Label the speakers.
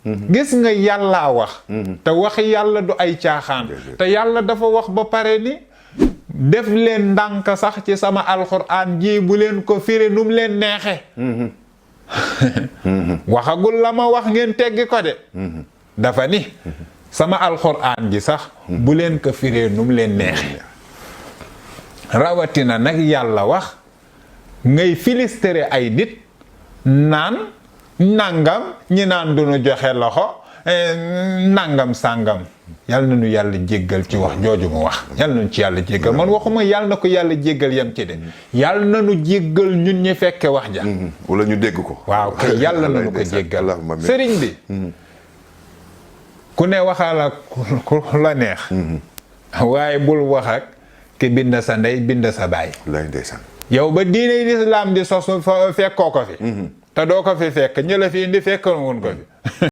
Speaker 1: gis nga yàllaa wax te wax yàlla du ay caaxaan te yàlla dafa wax ba pare ni def leen ndànk sax ci sama alxuraan ji bu leen ko firi num leen neexe waxagul la ma wax ngeen teggi ko de dafa ni sama alxuraan ji sax bu leen ko firee num leen neexe rawatina nag yàlla wax ngay filistere ay nit naan nangam ñi naan duñu joxe loxo nangam sàngam yàlla na nu yàlla jéggal ci wax jooju mu wax yàlla nañu ci yàlla jéggal man waxuma yàlla na ko yàlla jéggal yam ci de yàlla na nu jéggal ñun ñi fekke wax ja
Speaker 2: wala ñu dégg ko
Speaker 1: waaw kay yàlla na nu ko jéggal sëriñ bi ku ne waxal ak ku la neex waaye bul wax ak ki bind sa ndey bind sa baay yow ba diine lislaam di sos fekkoo ko fi te doo ko fi fekk ñi la fi indi fekk woon ko fi